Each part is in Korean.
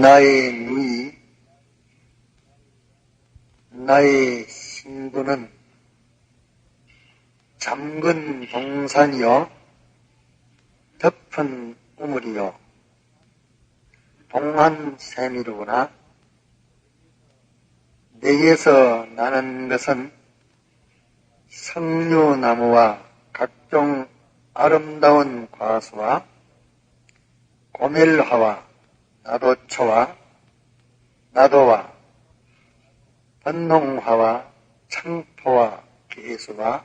나의 누이, 나의 신부는 잠근 동산이요 덮은 우물이요 동한 샘이로구나. 내게서 나는 것은 석류나무와 각종 아름다운 과수와 고멜화와 나도초와 나도와 번농화와 청포와 개수와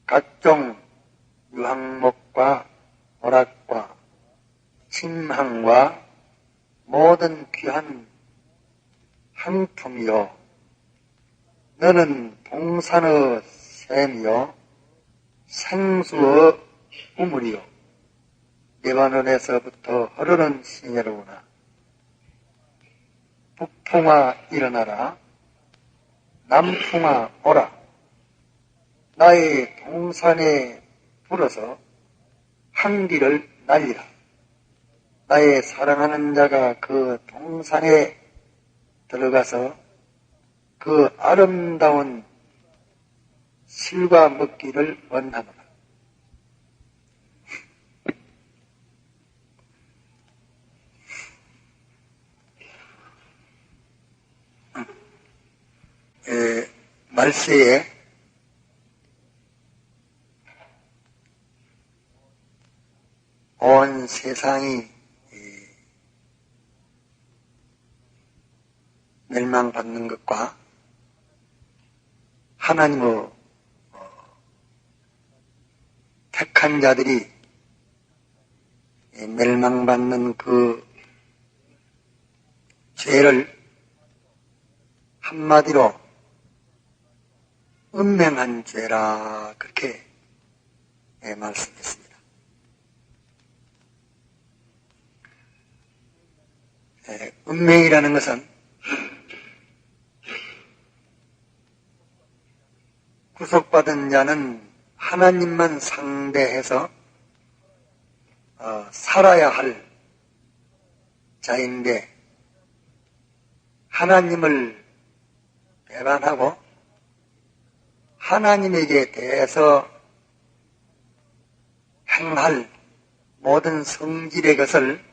각종 유황목과 오락과 침향과 모든 귀한 한품이요 너는 동산의 샘이요 생수의 우물이요 레바논에서부터 흐르는 시내로구나. 북풍아 일어나라. 남풍아 오라. 나의 동산에 불어서 한기를 날리라. 나의 사랑하는 자가 그 동산에 들어가서 그 아름다운 실과 먹기를 원하노라. 말세에 온 세상이 멸망받는 것과 하나님의 택한 자들이 멸망받는 그 죄를 한마디로 음행한 죄라 그렇게 말씀했습니다. 음행이라는 것은 구속받은 자는 하나님만 상대해서 살아야 할 자인데 하나님을 배반하고 하나님에게 대해서 행할 모든 성질의 것을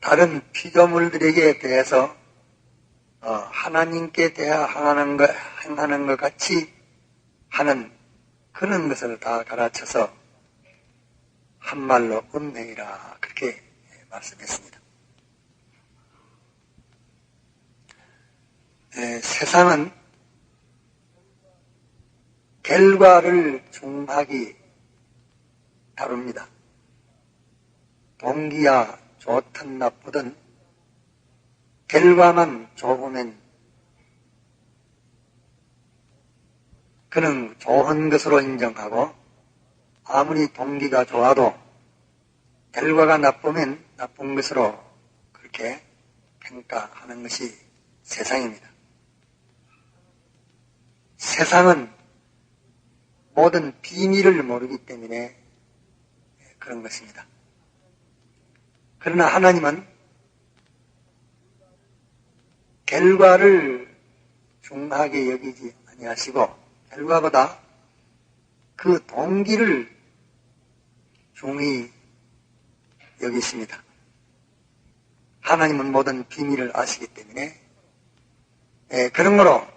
다른 피조물들에게 대해서 하나님께 대하 행하는 것 같이 하는 그런 것을 다 가르쳐서 한말로 음행이라 그렇게 말씀했습니다. 세상은 결과를 중하게 다룹니다. 동기야 좋든 나쁘든 결과만 좋으면 그는 좋은 것으로 인정하고 아무리 동기가 좋아도 결과가 나쁘면 나쁜 것으로 그렇게 평가하는 것이 세상입니다. 세상은 모든 비밀을 모르기 때문에 그런 것입니다. 그러나 하나님은 결과를 중하게 여기지 아니하시고 결과보다 그 동기를 중히 여기십니다. 하나님은 모든 비밀을 아시기 때문에 그러므로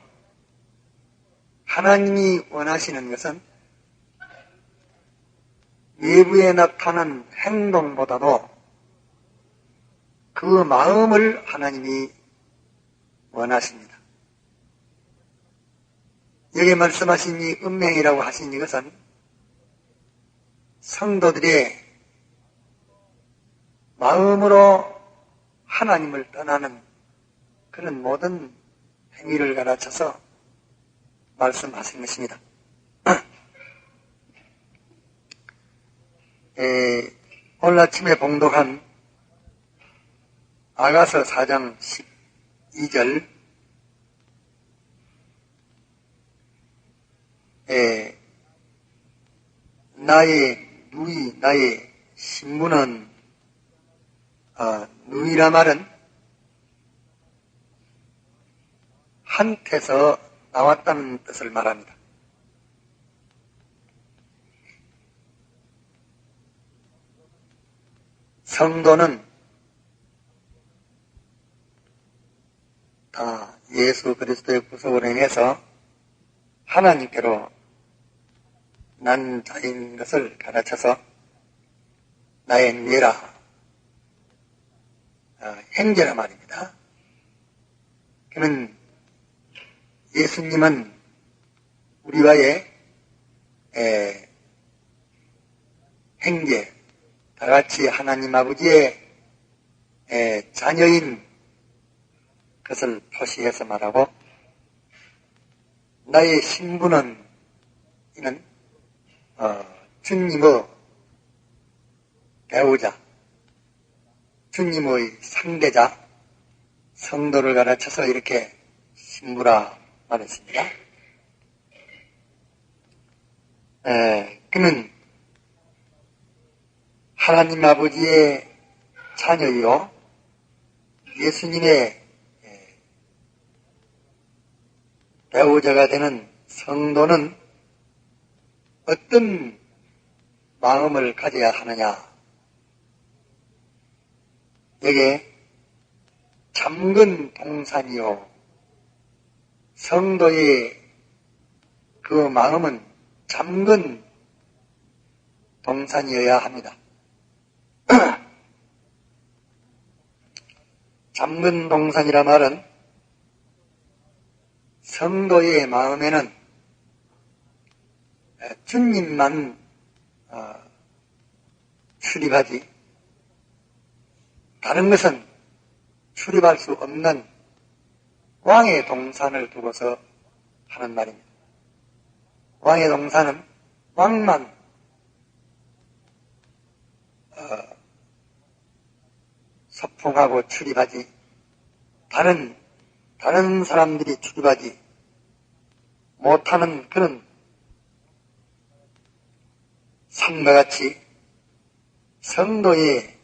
하나님이 원하시는 것은 외부에 나타난 행동보다도 그 마음을 하나님이 원하십니다. 여기 말씀하신 이 음행이라고 하신 이것은 성도들의 마음으로 하나님을 떠나는 그런 모든 행위를 가르쳐서 말씀하신 것입니다. 오늘 아침에 봉독한 아가서 4장 12절 나의 누이 나의 신부는 누이라 말은 한태서 나왔다는 뜻을 말합니다. 성도는 다 예수 그리스도의 구속으로 인해서 하나님께로 난 자인 것을 가르쳐서 나의 뇌라, 행제라 말입니다. 그는 예수님은 우리와의 행제, 다같이 하나님 아버지의 자녀인 것을 표시해서 말하고, 나의 신부는 이는 주님의 배우자, 주님의 상대자, 성도를 가르쳐서 이렇게 신부라 말했습니다. 그는 하나님 아버지의 자녀이요, 예수님의 배우자가 되는 성도는 어떤 마음을 가져야 하느냐. 여기에 잠근 동산이요, 성도의 그 마음은 잠근 동산이어야 합니다. 잠근 동산이라 말은 성도의 마음에는 주님만 출입하지, 다른 것은 출입할 수 없는 왕의 동산을 두고서 하는 말입니다. 왕의 동산은 왕만 서풍하고 출입하지, 다른 사람들이 출입하지 못하는 그런 산과 같이 성도의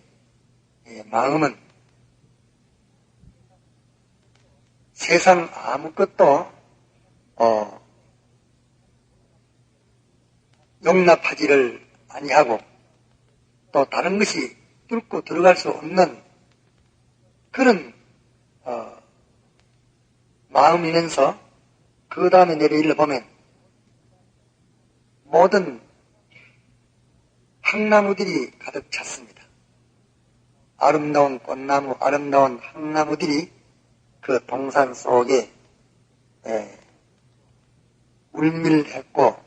마음은 세상 아무것도 용납하지를 아니하고, 또 다른 것이 뚫고 들어갈 수 없는 그런 마음이면서, 그 다음에 내려일러 보면 모든 향나무들이 가득 찼습니다. 아름다운 꽃나무, 아름다운 향나무들이 그 동산 속에 울밀했고,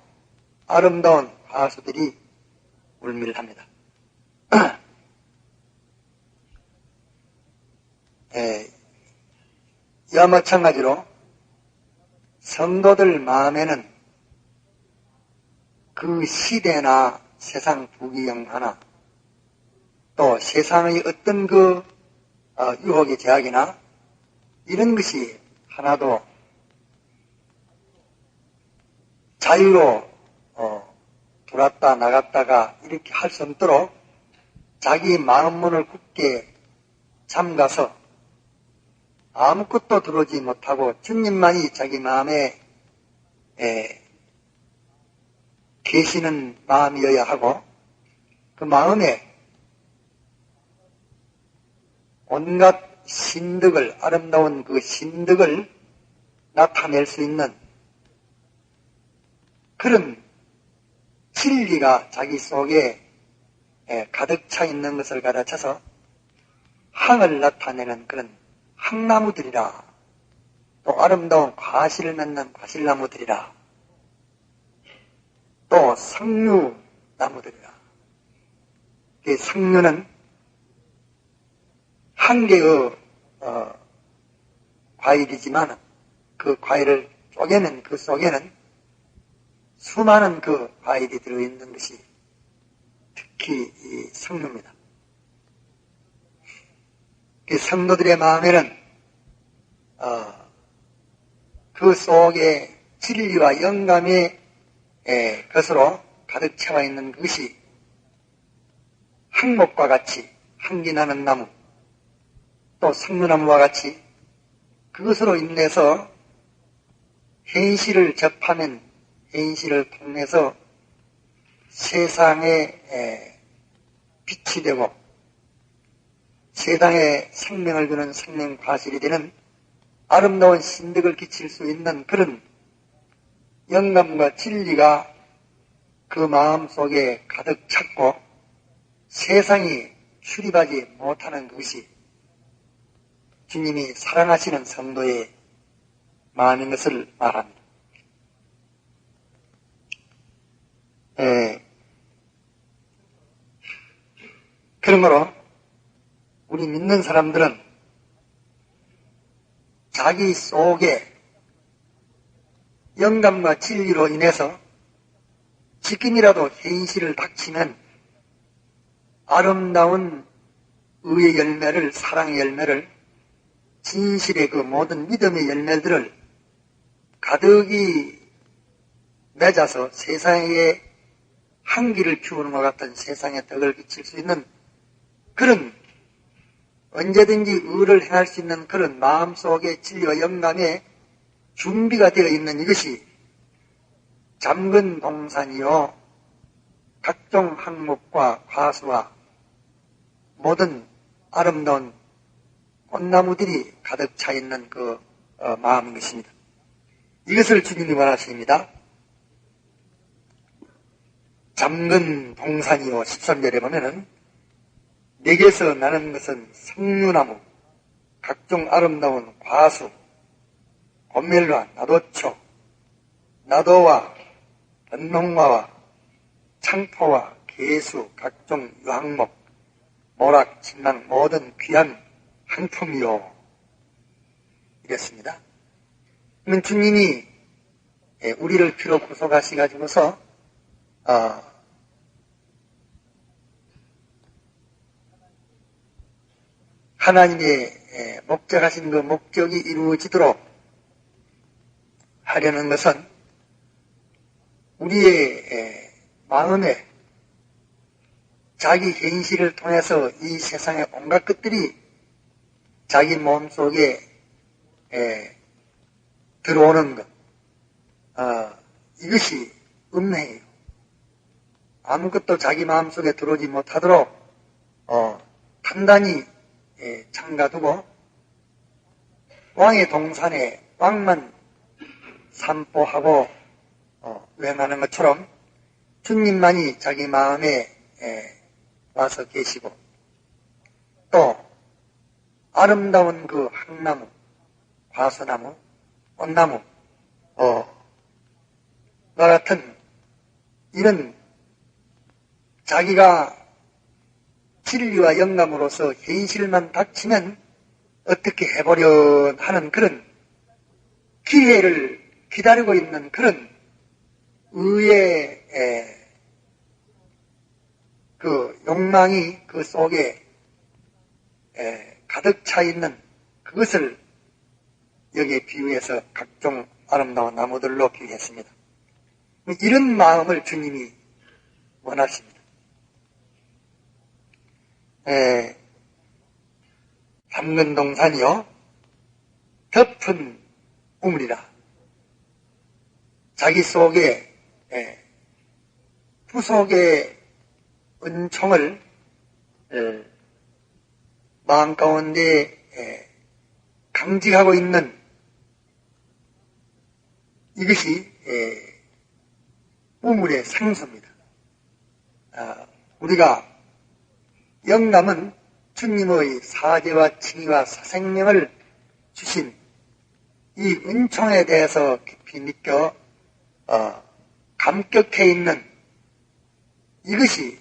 아름다운 화수들이 울밀합니다. 이와 마찬가지로 성도들 마음에는 그 시대나 세상 부귀영화나 또 세상의 어떤 그 유혹의 제약이나 이런 것이 하나도 자유로 들어왔다 나갔다가 이렇게 할 수 없도록 자기 마음문을 굳게 잠가서 아무것도 들어오지 못하고 주님만이 자기 마음에 계시는 마음이어야 하고, 그 마음에 온갖 신득을, 아름다운 그 신득을 나타낼 수 있는 그런 진리가 자기 속에 가득 차 있는 것을 가르쳐서 향을 나타내는 그런 향나무들이라, 또 아름다운 과실을 맺는 과실나무들이라, 또 석류나무들이라. 그 석류는 한 개의 과일이지만 그 과일을 쪼개는 그 속에는 수많은 그 과일이 들어있는 것이 특히 이 석류입니다. 그 성도들의 마음에는 그 속에 진리와 영감의 것으로 가득 채워 있는 것이 항목과 같이 향기나는 나무, 또 성류나무와 같이 그것으로 인해서 현실을 접하면 현실을 통해서 세상에 빛이 되고 세상에 생명을 주는 생명 과실이 되는 아름다운 신덕을 끼칠 수 있는 그런 영감과 진리가 그 마음 속에 가득 찼고 세상이 출입하지 못하는 것이 주님이 사랑하시는 성도의 마음인 것을 말합니다. 그러므로 우리 믿는 사람들은 자기 속에 영감과 진리로 인해서 지금이라도 현실을 닥치면 아름다운 의의 열매를, 사랑의 열매를, 진실의 그 모든 믿음의 열매들을 가득히 맺어서 세상에 향기를 피우는 것 같은 세상에 덕을 끼칠 수 있는 그런 언제든지 의를 행할 수 있는 그런 마음속의 진리와 영감에 준비가 되어 있는 이것이 잠근 동산이요 각종 항목과 과수와 모든 아름다운 꽃나무들이 가득 차 있는 그 마음인 것입니다. 이것을 주님이 원하십니다. 잠근 동산이요 13절에 보면은 내게서 나는 것은 석류나무, 각종 아름다운 과수, 고멜과 나도초, 나도와 은홍화와 창포와 개수, 각종 유황목, 모락, 진랑 모든 귀한 향품이요. 이랬습니다. 그러면 주님이 우리를 피로 구속하시가지고서 하나님의 목적하신 그 목적이 이루어지도록 하려는 것은 우리의 마음에 자기 현실을 통해서 이 세상의 온갖 것들이 자기 몸속에 들어오는 것, 이것이 음해예요. 아무것도 자기 마음속에 들어오지 못하도록 단단히 창가두고 왕의 동산에 왕만 산보하고 여행하는 것처럼 주님만이 자기 마음에 와서 계시고 또 아름다운 그 항나무, 과수나무, 꽃나무 나 같은 이런 자기가 진리와 영감으로서 현실만 닥치면 어떻게 해보려 하는 그런 기회를 기다리고 있는 그런 의의 그 욕망이 그 속에 가득 차 있는 그것을 여기에 비유해서 각종 아름다운 나무들로 비유했습니다. 이런 마음을 주님이 원하십니다. 잠근 동산이요 덮은 우물이라. 자기 속에 구속의 은총을 마음 가운데 강직하고 있는 이것이 우물의 생수입니다. 우리가 영감은 주님의 사죄와 칭의와 사생명을 주신 이 은총에 대해서 깊이 느껴 감격해 있는 이것이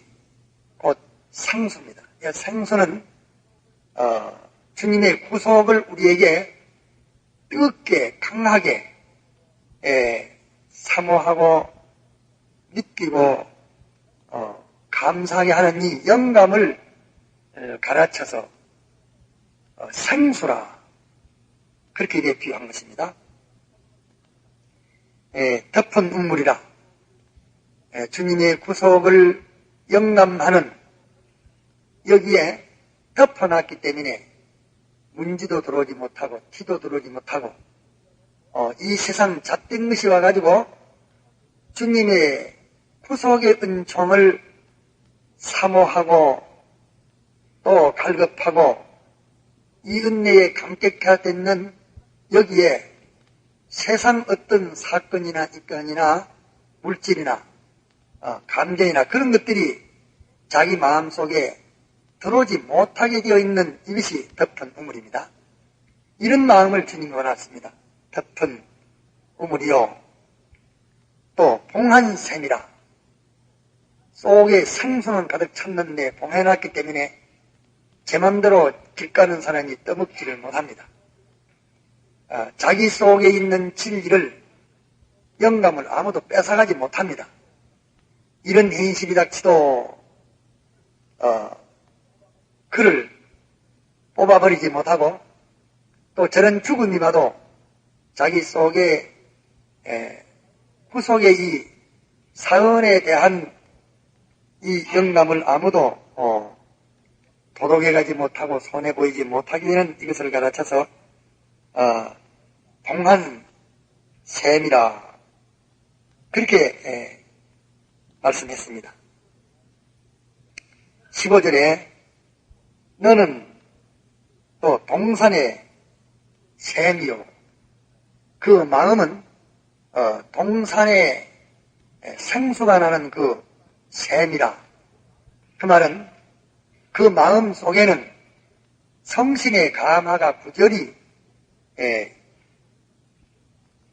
곧 생수입니다. 이 생수는 주님의 구속을 우리에게 뜨겁게 강하게 사모하고 느끼고 감사하게 하는 이 영감을 가르쳐서 생수라 그렇게 비유한 것입니다. 덮은 우물이라 주님의 구속을 영감하는 여기에 덮어놨기 때문에 문지도 들어오지 못하고 티도 들어오지 못하고 이 세상 잣된 것이 와가지고 주님의 구속의 은총을 사모하고 또 갈급하고 이 은혜에 감격해야 되는 여기에 세상 어떤 사건이나 입건이나 물질이나 감정이나 그런 것들이 자기 마음속에 들어오지 못하게 되어 있는 이것이 덮은 우물입니다. 이런 마음을 주님이 원하십니다. 덮은 우물이요. 또 봉한샘이라. 속에 생수는 가득 찼는데 봉해놨기 때문에 제 맘대로 길 가는 사람이 떠먹지를 못합니다. 자기 속에 있는 진리를 영감을 아무도 뺏어가지 못합니다. 이런 현실이 닥치도 그를 뽑아버리지 못하고 또 저런 죽음이 봐도 자기 속에 후속의 이 사언에 대한 이 영감을 아무도 도둑해가지 못하고 손해보이지 못하게 되는 이것을 가르쳐서 봉한샘이라 그렇게 말씀했습니다. 15절에 너는 또 동산의 샘이요. 그 마음은 동산에 생수가 나는 그 샘이라. 그 말은 그 마음 속에는 성신의 감화가 부절히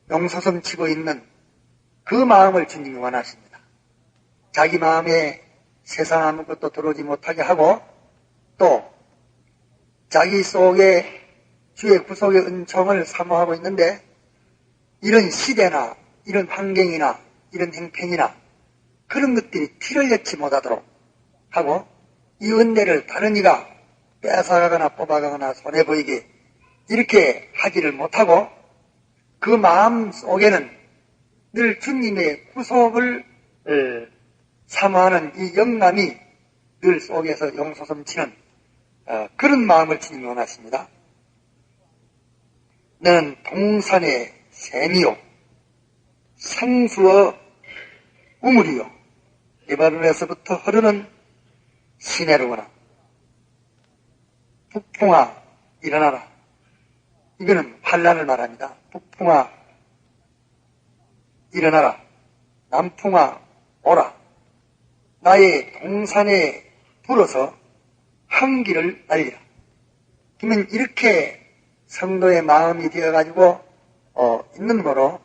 용서섬치고 있는 그 마음을 주님이 원하십니다. 자기 마음에 세상 아무것도 들어오지 못하게 하고 또 자기 속에 주의 구속의 은총을 사모하고 있는데 이런 시대나 이런 환경이나 이런 행편이나 그런 것들이 티를 내지 못하도록 하고 이 은혜를 다른 이가 뺏어가거나 뽑아가거나 손해보이게 이렇게 하지를 못하고 그 마음 속에는 늘 주님의 구속을 사모하는 이 영감이 늘 속에서 용서섬치는 그런 마음을 주님이 원하십니다. 너는 동산의 샘이요 생수의 우물이요 레바논에서부터 흐르는 시내로구나. 북풍아 일어나라. 이거는 환란을 말합니다. 북풍아 일어나라. 남풍아 오라. 나의 동산에 불어서 한기를 날리라. 그러면 이렇게 성도의 마음이 되어가지고 있는 거로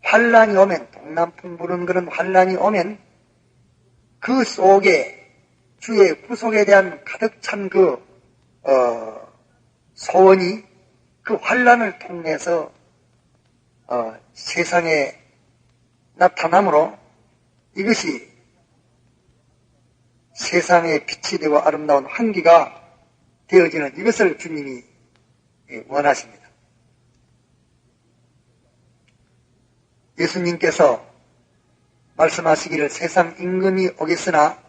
환란이 오면 동남풍 부는 그런 환란이 오면 그 속에 주의 구속에 대한 가득 찬 그 소원이 그 환란을 통해서 세상에 나타나므로 이것이 세상에 빛이 되고 아름다운 환기가 되어지는 이것을 주님이 원하십니다. 예수님께서 말씀하시기를 세상 임금이 오겠으나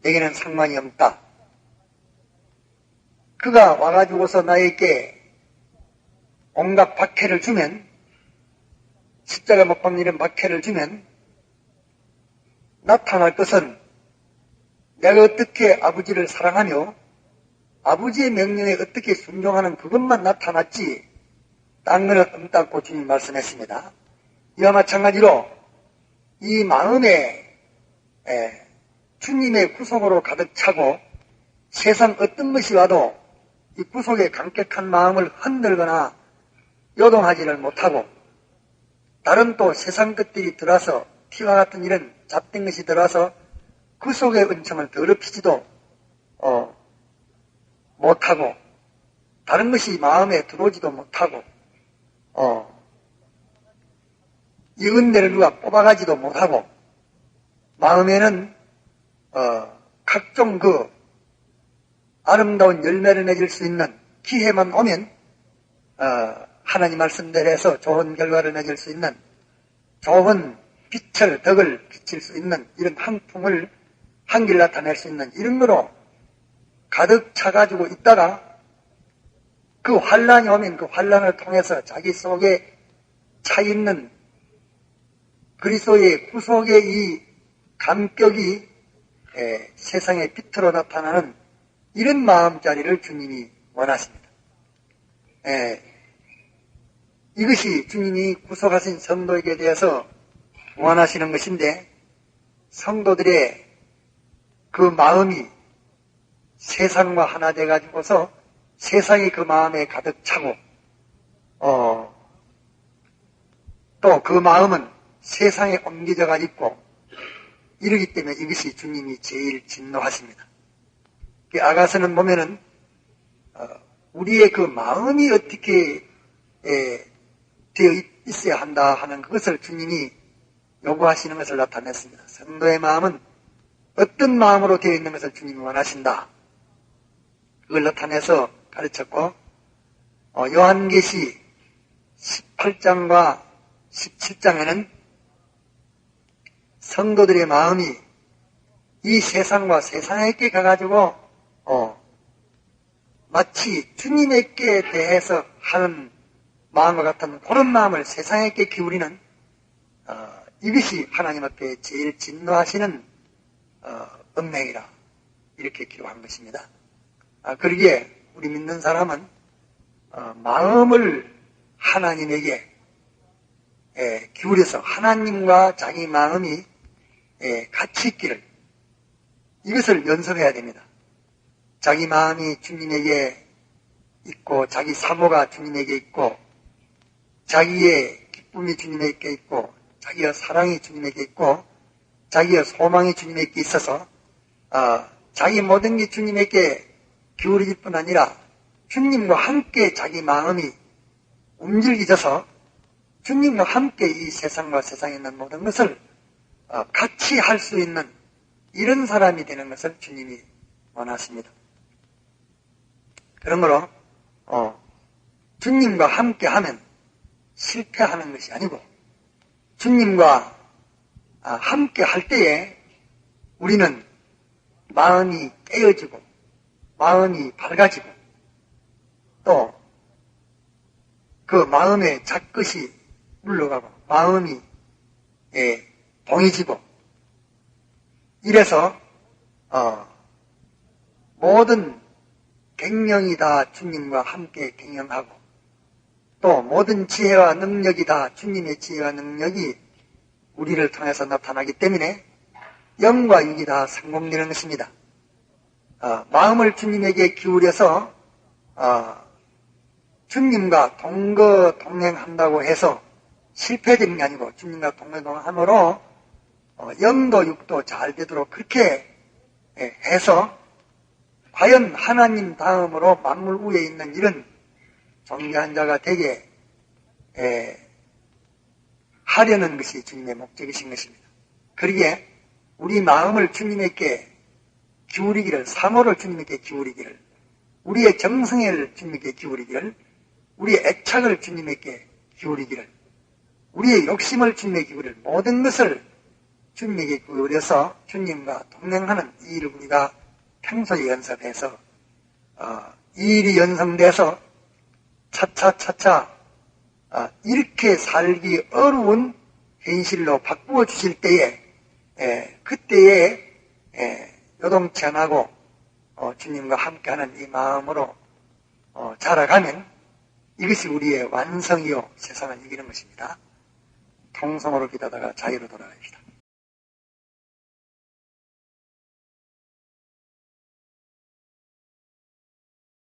내게는 상관이 없다. 그가 와가지고서 나에게 온갖 박해를 주면 십자가 못 박는 박해를 주면 나타날 것은 내가 어떻게 아버지를 사랑하며 아버지의 명령에 어떻게 순종하는 그것만 나타났지 딴 거는 없다고 주님 말씀했습니다. 이와 마찬가지로 이 마음에 주님의 구속으로 가득 차고 세상 어떤 것이 와도 이 구속의 감격한 마음을 흔들거나 요동하지를 못하고 다른 또 세상 것들이 들어와서 피와 같은 이런 잡된 것이 들어와서 그 속의 은총을 더럽히지도 못하고 다른 것이 마음에 들어오지도 못하고 이 은혜를 누가 뽑아가지도 못하고 마음에는 각종 그 아름다운 열매를 맺을 수 있는 기회만 오면 하나님 말씀대로해서 좋은 결과를 맺을 수 있는 좋은 덕을 비칠 수 있는 이런 한풍을 한길 나타낼 수 있는 이런 거로 가득 차가지고 있다가 그 환란이 오면 그 환란을 통해서 자기 속에 차 있는 그리스도의 구속의 이 감격이 세상의 빛으로 나타나는 이런 마음자리를 주님이 원하십니다. 이것이 주님이 구속하신 성도에게 대해서 원하시는 것인데, 성도들의 그 마음이 세상과 하나 돼가지고서 세상이 그 마음에 가득 차고, 또 그 마음은 세상에 옮겨져가 있고, 이러기 때문에 이것이 주님이 제일 진노하십니다. 아가서는 보면은, 우리의 그 마음이 어떻게 되어 있어야 한다 하는 그것을 주님이 요구하시는 것을 나타냈습니다. 성도의 마음은 어떤 마음으로 되어 있는 것을 주님이 원하신다. 그걸 나타내서 가르쳤고, 요한계시 18장과 17장에는 성도들의 마음이 이 세상과 세상에게 가가지고 마치 주님에게 대해서 하는 마음과 같은 그런 마음을 세상에게 기울이는 이것이 하나님 앞에 제일 진노하시는 은행이라 이렇게 기록한 것입니다. 그러기에 우리 믿는 사람은 마음을 하나님에게 기울여서 하나님과 자기 마음이 같이 있기를, 이것을 연습해야 됩니다. 자기 마음이 주님에게 있고, 자기 사모가 주님에게 있고, 자기의 기쁨이 주님에게 있고, 자기의 사랑이 주님에게 있고, 자기의 소망이 주님에게 있어서 자기 모든 게 주님에게 기울일 뿐 아니라 주님과 함께 자기 마음이 움직여져서 주님과 함께 이 세상과 세상에 있는 모든 것을 같이 할 수 있는 이런 사람이 되는 것을 주님이 원하십니다. 그러므로 주님과 함께 하면 실패하는 것이 아니고, 주님과 함께 할 때에 우리는 마음이 깨어지고 마음이 밝아지고 또 그 마음의 잡것이 물러가고 마음이 동해지고, 이래서 모든 갱년이 다 주님과 함께 갱년하고, 또 모든 지혜와 능력이 다 주님의 지혜와 능력이 우리를 통해서 나타나기 때문에 영과 육이 다 성공되는 것입니다. 마음을 주님에게 기울여서 주님과 동행한다고 해서 실패되는 게 아니고, 주님과 동행함으로 영도 육도 잘 되도록 그렇게 해서 과연 하나님 다음으로 만물 위에 있는 이런 존귀한 자가 되게 하려는 것이 주님의 목적이신 것입니다. 그러기에 우리 마음을 주님에게 기울이기를, 사모를 주님에게 기울이기를, 우리의 정성을 주님에게 기울이기를, 우리의 애착을 주님에게 기울이기를, 우리의 욕심을 주님에게 기울이기를, 모든 것을 주님에게 기울여서 주님과 동행하는 이 일을 우리가 평소에 연습해서 이 일이 연성돼서 차차차차 이렇게 살기 어려운 현실로 바꾸어 주실 때에 그때에 요동치 않고 주님과 함께하는 이 마음으로 자라가면 이것이 우리의 완성이요 세상을 이기는 것입니다. 통성으로 기도하다가 자유로 돌아갑시다.